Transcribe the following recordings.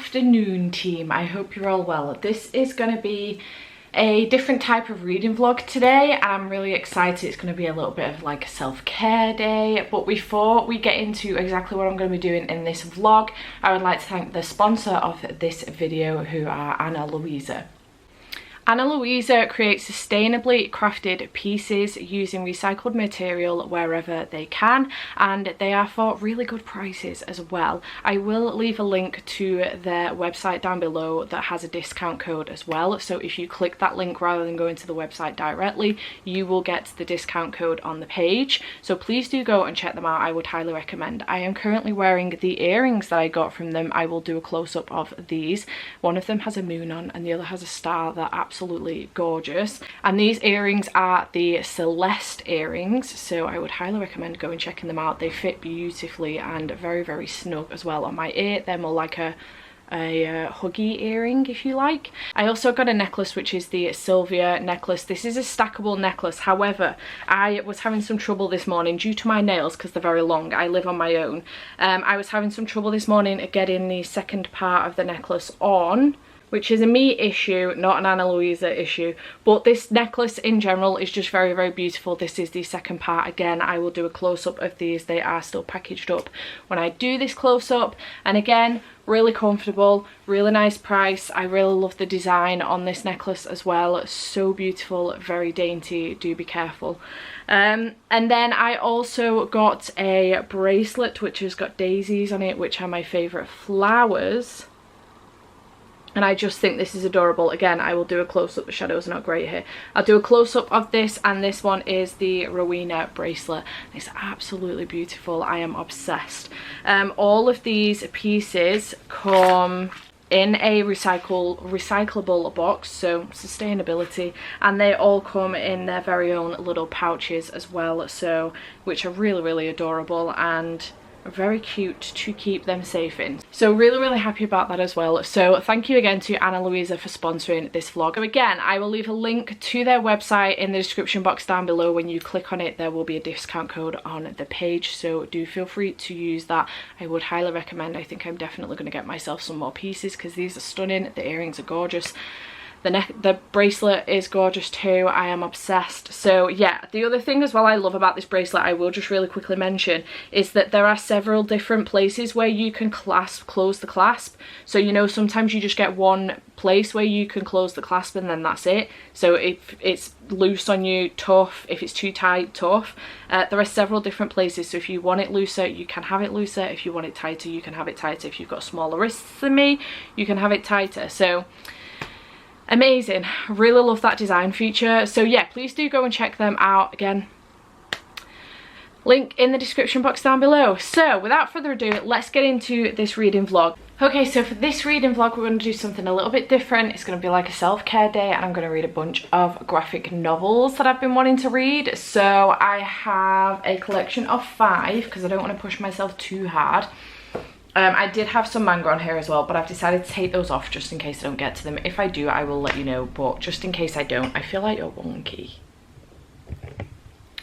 afternoon, team. I hope you're all well. This is going to be a different type of reading vlog today. I'm really excited. It's going to be a little bit of like a self-care day, but before we get into exactly what I'm going to be doing in this vlog, I would like to thank the sponsor of this video, who are Ana Luisa. Ana Luisa creates sustainably crafted pieces using recycled material wherever they can, and they are for really good prices as well. I will leave a link to their website down below that has a discount code as well, so if you click that link rather than going to the website directly, you will get the discount code on the page. So please do go and check them out. I would highly recommend. I am currently wearing the earrings that I got from them. I will do a close-up of these. One of them has a moon on and the other has a star. That absolutely gorgeous, and these earrings are the Celeste earrings, so I would highly recommend going checking them out. They fit beautifully and very, very snug as well on my ear. They're more like a huggy earring, if you like. I also got a necklace, which is the Sylvia necklace. This is a stackable necklace. However, I was having some trouble this morning due to my nails because they're very long. I live on my own. I was having some trouble this morning getting the second part of the necklace on, which is a me issue, not an Ana Luisa issue. But this necklace in general is just very, very beautiful. This is the second part. Again, I will do a close-up of these. They are still packaged up when I do this close-up. And again, really comfortable, really nice price. I really love the design on this necklace as well. So beautiful, very dainty. Do be careful. And then I also got a bracelet which has got daisies on it, which are my favourite flowers. And I just think this is adorable. Again, I will do a close-up. The shadows are not great here. I'll do a close-up of this, and this one is the Rowena bracelet. It's absolutely beautiful. I am obsessed. All of these pieces come in a recyclable box, so sustainability, and they all come in their very own little pouches as well, so which are really, really adorable and very cute to keep them safe in. So really, really happy about that as well. So thank you again to Ana Luisa for sponsoring this vlog. So again, I will leave a link to their website in the description box down below. When you click on it, there will be a discount code on the page, so do feel free to use that. I would highly recommend. I think I'm definitely going to get myself some more pieces because these are stunning. The earrings are gorgeous. The bracelet is gorgeous too. I am obsessed. So yeah, the other thing as well I love about this bracelet, I will just really quickly mention, is that there are several different places where you can close the clasp. So you know, sometimes you just get one place where you can close the clasp and then that's it. So if it's loose on you, tough. If it's too tight, tough. There are several different places, so if you want it looser, you can have it looser. If you want it tighter, you can have it tighter. If you've got smaller wrists than me, you can have it tighter. So amazing. Really love that design feature. So yeah, please do go and check them out. Again, link in the description box down below. So without further ado, let's get into this reading vlog. Okay, so for this reading vlog, we're going to do something a little bit different. It's going to be like a self-care day, and I'm going to read a bunch of graphic novels that I've been wanting to read. So I have a collection of 5 because I don't want to push myself too hard. I did have some manga on here as well, but I've decided to take those off just in case I don't get to them. If I do, I will let you know, but just in case I don't, I feel like you're wonky.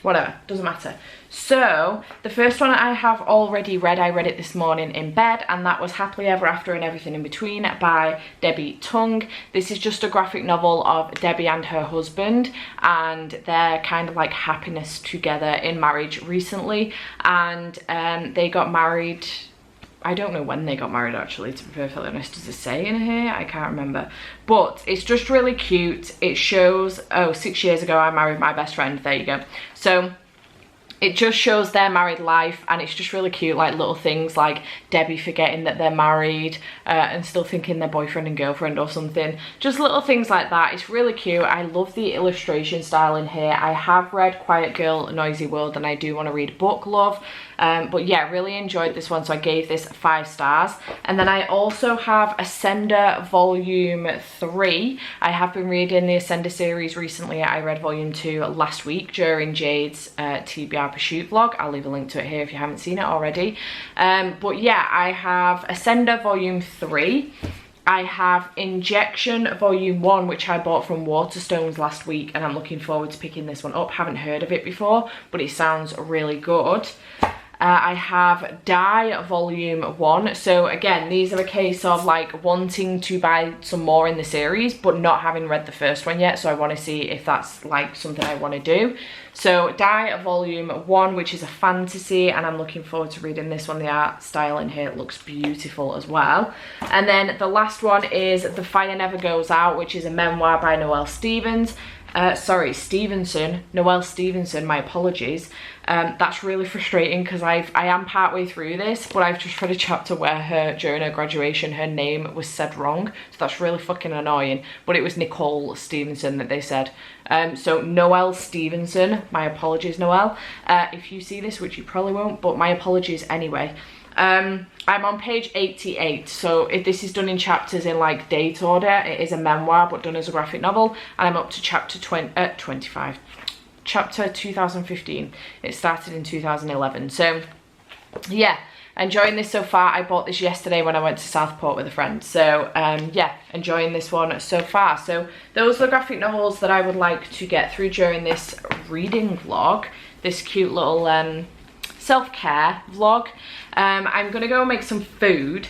Whatever, doesn't matter. So the first one I have already read, I read it this morning in bed, and that was Happily Ever After and Everything in Between by Debbie Tung. This is just a graphic novel of Debbie and her husband, and their kind of like happiness together in marriage recently, and they got married. I don't know when they got married, actually, to be perfectly honest. Does it say in here? I can't remember. But it's just really cute. It shows, oh, 6 years ago I married my best friend. There you go. So it just shows their married life, and it's just really cute, like little things like Debbie forgetting that they're married and still thinking they're boyfriend and girlfriend or something. Just little things like that. It's really cute. I love the illustration style in here. I have read Quiet Girl, Noisy World, and I do want to read Book Love. But yeah, really enjoyed this one, so I gave this 5 stars. And then I also have Ascender Volume 3. I have been reading the Ascender series recently. I read Volume 2 last week during Jade's TBR Pursuit vlog. I'll leave a link to it here if you haven't seen it already. But yeah, I have Ascender Volume 3. I have Injection Volume 1, which I bought from Waterstones last week, and I'm looking forward to picking this one up. Haven't heard of it before, but it sounds really good. I have Die Volume 1. So again, these are a case of like wanting to buy some more in the series, but not having read the first one yet. So I want to see if that's like something I want to do. So Die Volume 1, which is a fantasy, and I'm looking forward to reading this one. The art style in here looks beautiful as well. And then the last one is The Fire Never Goes Out, which is a memoir by Noelle Stevenson, my apologies. That's really frustrating because I am partway through this, but I've just read a chapter where during her graduation, her name was said wrong. So that's really fucking annoying, but it was Nicole Stevenson that they said. So Noelle Stevenson, my apologies, Noelle. If you see this, which you probably won't, but my apologies anyway. I'm on page 88, so if this is done in chapters in like date order, it is a memoir but done as a graphic novel, and I'm up to chapter 25. Chapter 2015. It started in 2011. So yeah, enjoying this so far. I bought this yesterday when I went to Southport with a friend. So yeah, enjoying this one so far. So those are the graphic novels that I would like to get through during this reading vlog, this cute little self-care vlog. I'm gonna go make some food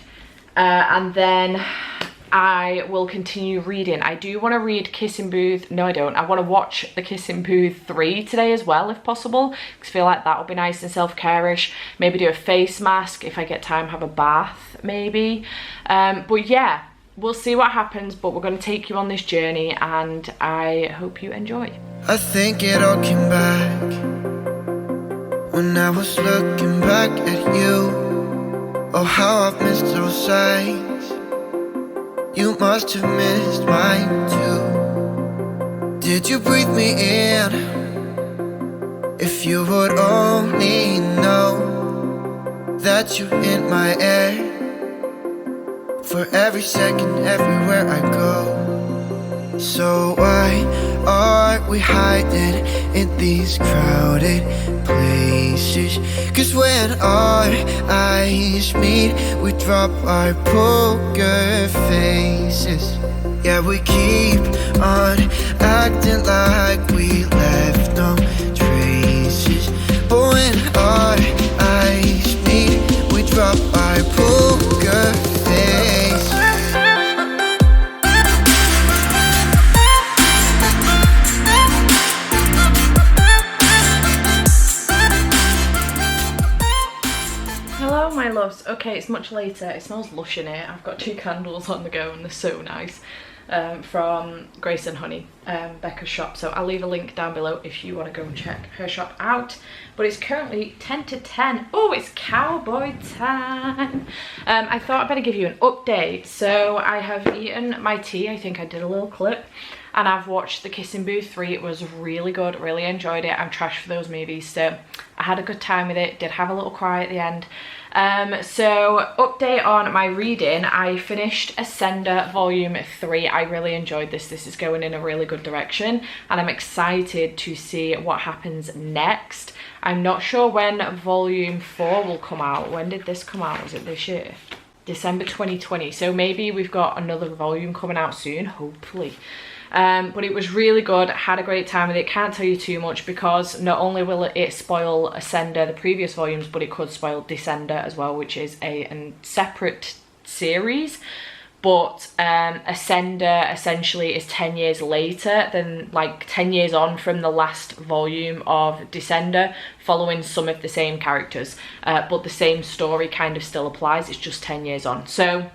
and then I will continue reading. I do want to read Kissing Booth. No, I don't. I want to watch the Kissing Booth 3 today as well, if possible, because I feel like that will be nice and self-care-ish. Maybe do a face mask if I get time, have a bath maybe. But yeah, we'll see what happens, but we're going to take you on this journey and I hope you enjoy. I think it all came back when I was looking back at you. Oh, how I've missed those sights. You must have missed mine too. Did you breathe me in? If you would only know that you're in my air. For every second, everywhere I go. So why are we hiding in these crowded places? Cause when our eyes meet, we drop our poker faces. Yeah, we keep on acting like we left no traces. But when our eyes meet, we drop our poker faces. My loves. Okay, it's much later. It smells lush in here. I've got 2 candles on the go and they're so nice. From Grace and Honey, Becca's shop. So I'll leave a link down below if you want to go and check her shop out. But it's currently 10 to 10. Oh, it's cowboy time. I thought I'd better give you an update. So I have eaten my tea. I think I did a little clip. And I've watched The Kissing Booth 3. It was really good. Really enjoyed it. I'm trash for those movies. So I had a good time with it. Did have a little cry at the end. So update on my reading. I finished Ascender Volume 3. I really enjoyed this. This is going in a really good direction. And I'm excited to see what happens next. I'm not sure when Volume 4 will come out. When did this come out? Was it this year? December 2020. So maybe we've got another volume coming out soon, hopefully. But it was really good. Had a great time with it. Can't tell you too much because not only will it spoil Ascender, the previous volumes, but it could spoil Descender as well, which is a separate series. But Ascender essentially is 10 years later than, like 10 years on from the last volume of Descender, following some of the same characters, but the same story kind of still applies. It's just 10 years on. So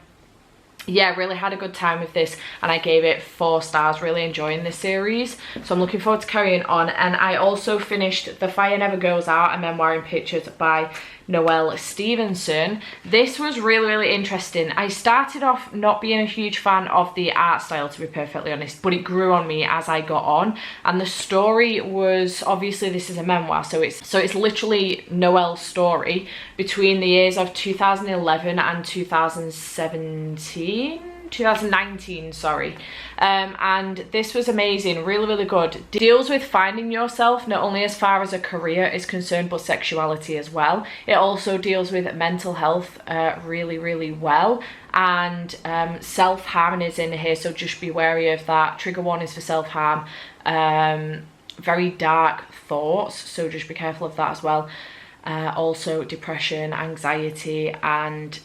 yeah, really had a good time with this and I gave it 4 stars. Really enjoying this series, so I'm looking forward to carrying on. And I also finished The Fire Never Goes Out, a memoir in pictures by Noelle Stevenson. This was really interesting. I started off not being a huge fan of the art style, to be perfectly honest, but it grew on me as I got on. And the story was, obviously this is a memoir, so it's literally Noelle's story between the years of 2011 and 2019, sorry. And this was amazing, really good. Deals with finding yourself, not only as far as a career is concerned, but sexuality as well. It also deals with mental health really well. And self-harm is in here, so just be wary of that. Trigger warnings for self-harm. Very dark thoughts, so just be careful of that as well. also depression, anxiety, and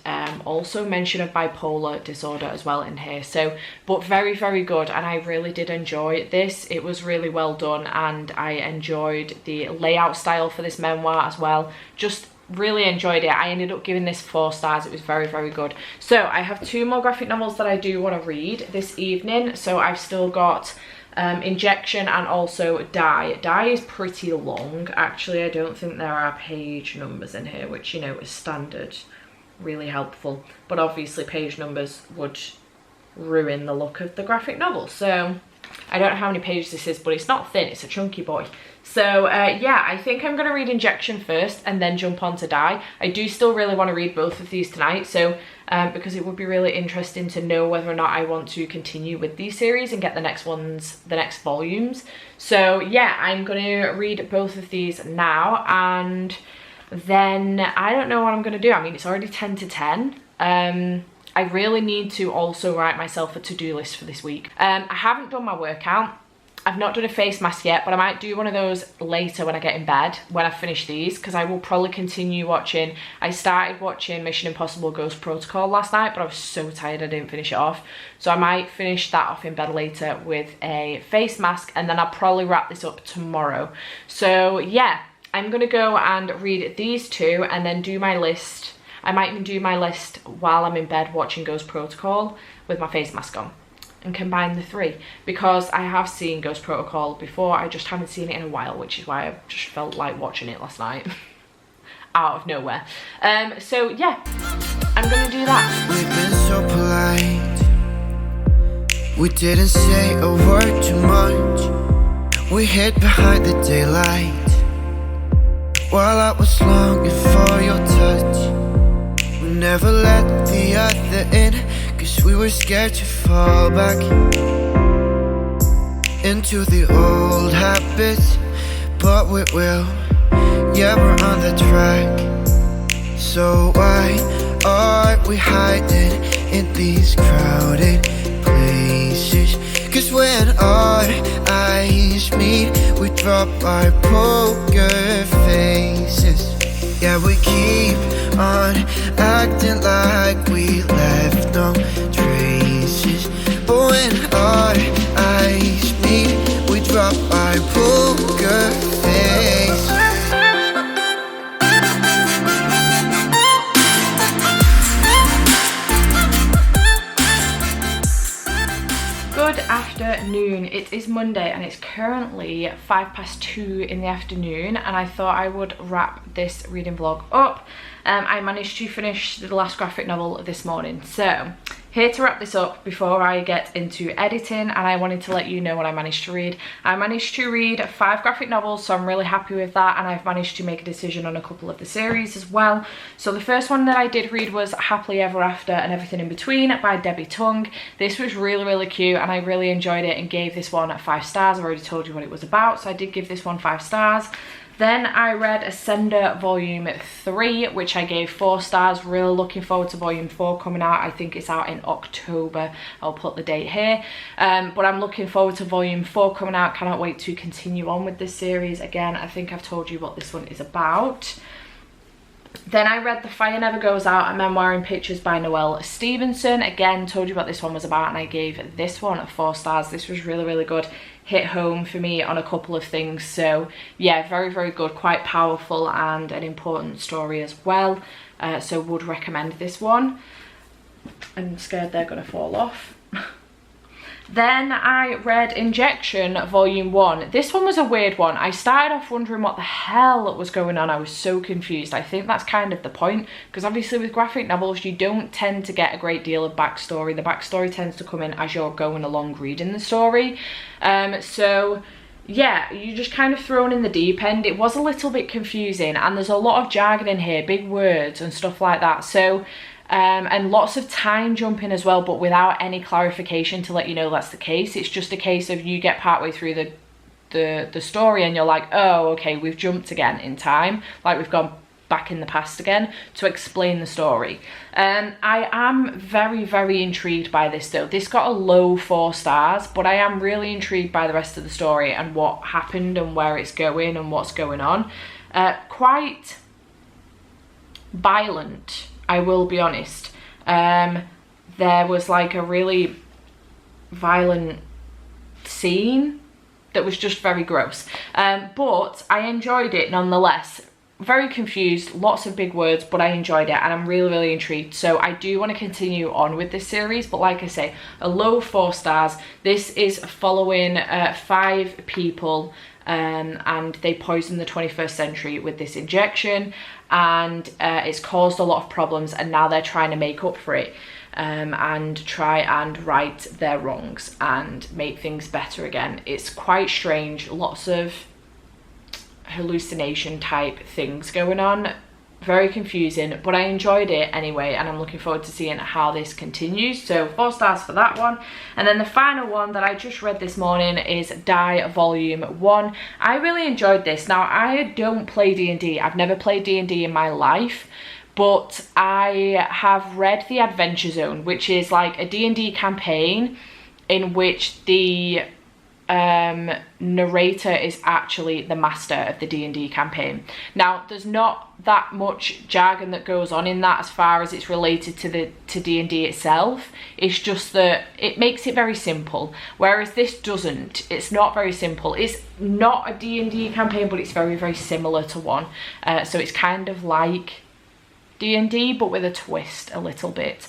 also mention of bipolar disorder as well in here. So, but very, very good, and I really did enjoy this. It was really well done, and I enjoyed the layout style for this memoir as well. Just really enjoyed it. I ended up giving this 4 stars. It was very, very good. So I have 2 more graphic novels that I do want to read this evening. So I've still got Injection and also Die. Die is pretty long, actually. I don't think there are page numbers in here, which, you know, is standard, really helpful, but obviously page numbers would ruin the look of the graphic novel. So I don't know how many pages this is, but it's not thin, it's a chunky boy. So yeah, I think I'm going to read Injection first and then jump on to Die. I do still really want to read both of these tonight, so because it would be really interesting to know whether or not I want to continue with these series and get the next ones, the next volumes. So yeah, I'm going to read both of these now, and then I don't know what I'm going to do. I mean, it's already 10 to 10. I really need to also write myself a to-do list for this week. I haven't done my workout. I've not done a face mask yet, but I might do one of those later when I get in bed, when I finish these, because I will probably continue watching. I started watching Mission Impossible Ghost Protocol last night, but I was so tired I didn't finish it off. So I might finish that off in bed later with a face mask, and then I'll probably wrap this up tomorrow. So yeah, I'm gonna go and read these 2 and then do my list. I might even do my list while I'm in bed watching Ghost Protocol with my face mask on, and combine the 3, because I have seen Ghost Protocol before. I just haven't seen it in a while, which is why I just felt like watching it last night out of nowhere. So yeah, I'm gonna do that. We've been so polite, we didn't say a word too much. We hid behind the daylight while I was longing for your touch. We never let the other in, 'cause we were scared to fall back into the old habits. But we will, yeah, we're on the track. So why are we hiding in these crowded places? 'Cause when our eyes meet, we drop our poker faces. Yeah, we keep on acting like we left no traces. But when our eyes meet, we drop our poker face. Good afternoon. It is Monday and it's currently 2:05 in the afternoon, and I thought I would wrap this reading vlog up. I managed to finish the last graphic novel this morning, so here to wrap this up before I get into editing, and I wanted to let you know what I managed to read. I managed to read 5 graphic novels, so I'm really happy with that, and I've managed to make a decision on a couple of the series as well. So the first one that I did read was Happily Ever After and Everything in Between by Debbie Tung. This was really, really cute, and I really enjoyed it and gave this one 5 stars. I've already told you what it was about, so I did give this one 5 stars. Then I read Ascender Volume 3, which I gave 4 stars. Really looking forward to Volume 4 coming out. I think it's out in October. I'll put the date here. But I'm looking forward to Volume 4 coming out. Cannot wait to continue on with this series. Again, I think I've told you what this one is about. Then I read The Fire Never Goes Out, a memoir in pictures by Noelle Stevenson. Again, told you what this one was about, and I gave this one 4 stars. This was really, really good. Hit home for me on a couple of things. So yeah, very, very good. Quite powerful and an important story as well. So would recommend this one. I'm scared they're going to fall off. Then I read Injection Volume 1. This one was a weird one. I started off wondering what the hell was going on. I was so confused. I think that's kind of the point, because obviously with graphic novels you don't tend to get a great deal of backstory. The backstory tends to come in as you're going along reading the story. So yeah, you're just kind of thrown in the deep end. It was a little bit confusing, and there's a lot of jargon in here, big words and stuff like that. So and lots of time jumping as well, but without any clarification to let you know that's the case. It's just a case of you get partway through the story and you're like, oh, okay, we've jumped again in time, like we've gone back in the past again to explain the story. I am very, very intrigued by this though. This got a low 4 stars, but I am really intrigued by the rest of the story and what happened and where it's going and what's going on. Quite violent, I will be honest. There was like a really violent scene that was just very gross, but I enjoyed it nonetheless. Very confused, lots of big words, but I enjoyed it and I'm really intrigued. So I do want to continue on with this series, but like I say, a low 4 stars. This is following 5 people and they poisoned the 21st century with this injection, and it's caused a lot of problems, and now they're trying to make up for it and try and right their wrongs and make things better again. It's quite strange, lots of hallucination type things going on, very confusing, but I enjoyed it anyway, and I'm looking forward to seeing how this continues. So 4 stars for that one. And then the final one that I just read this morning is Die Volume 1. I really enjoyed this. Now, I don't play D&D. I've never played D&D in my life, but I have read The Adventure Zone, which is like a D&D campaign in which the narrator is actually the master of the D&D campaign. Now, there's not that much jargon that goes on in that as far as it's related to D&D itself. It's just that it makes it very simple, whereas this doesn't. It's not very simple. It's not a D&D campaign, but it's very similar to one. So it's kind of like D&D, but with a twist a little bit.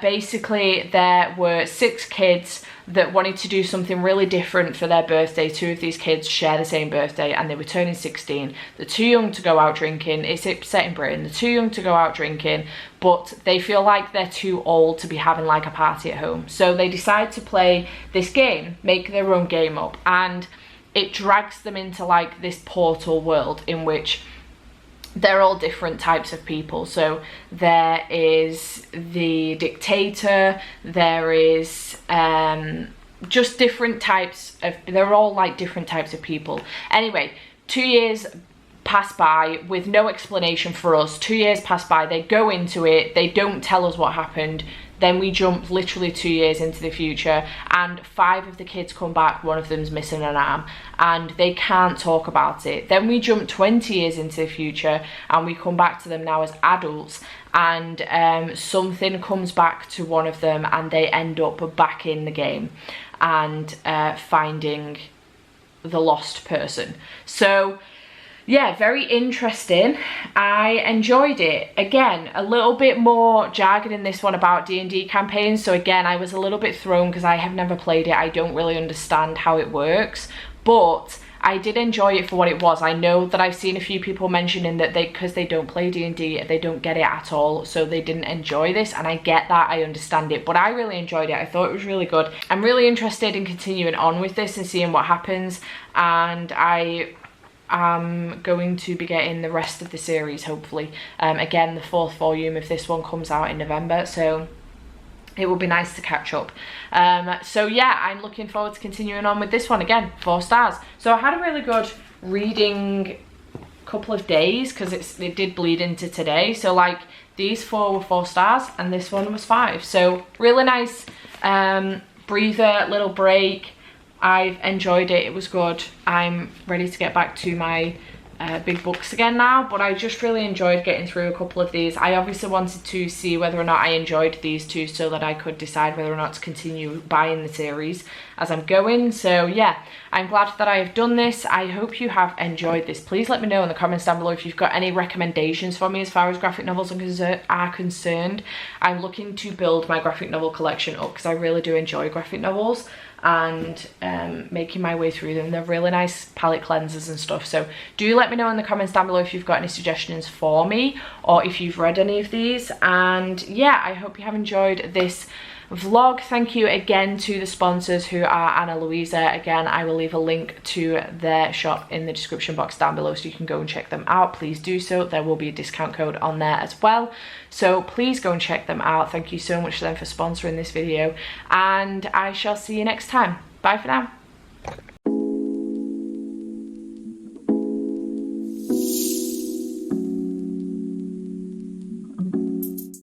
Basically, there were 6 kids that wanted to do something really different for their birthday. 2 of these kids share the same birthday and they were turning 16. They're too young to go out drinking. It's set in Britain. They're too young to go out drinking, but they feel like they're too old to be having like a party at home. So they decide to play this game, make their own game up, and it drags them into like this portal world in which they're all different types of people. So there is the dictator, there is just different types of, they're all like different types of people. Anyway, 2 years pass by with no explanation for us. 2 years pass by, they go into it, they don't tell us what happened. Then we jump literally 2 years into the future and 5 of the kids come back, one of them's missing an arm, and they can't talk about it. Then we jump 20 years into the future and we come back to them now as adults, and something comes back to one of them and they end up back in the game and finding the lost person. So yeah, very interesting. I enjoyed it. Again, a little bit more jargon in this one about D&D campaigns. So again, I was a little bit thrown because I have never played it. I don't really understand how it works, but I did enjoy it for what it was. I know that I've seen a few people mentioning that because they don't play D&D, they don't get it at all, so they didn't enjoy this, and I get that, I understand it, but I really enjoyed it. I thought it was really good. I'm really interested in continuing on with this and seeing what happens, and I'm going to be getting the rest of the series, hopefully. Again, the 4th volume of this one comes out in November, so it will be nice to catch up. So yeah, I'm looking forward to continuing on with this one. Again, 4 stars. So I had a really good reading couple of days because it did bleed into today. So like these 4 were 4 stars and this one was 5. So really nice breather, little break. I've enjoyed it. It was good. I'm ready to get back to my big books again now, but I just really enjoyed getting through a couple of these. I obviously wanted to see whether or not I enjoyed these 2 so that I could decide whether or not to continue buying the series as I'm going. So yeah, I'm glad that I have done this. I hope you have enjoyed this. Please let me know in the comments down below if you've got any recommendations for me as far as graphic novels are concerned. I'm looking to build my graphic novel collection up because I really do enjoy graphic novels, and making my way through them. They're really nice palette cleansers and stuff. So do let me know in the comments down below if you've got any suggestions for me or if you've read any of these. And yeah, I hope you have enjoyed this vlog. Thank you again to the sponsors, who are Anna Louisa. Again, I will leave a link to their shop in the description box down below so you can go and check them out. Please do so. There will be a discount code on there as well, so please go and check them out. Thank you so much to them for sponsoring this video, and I shall see you next time. Bye for now.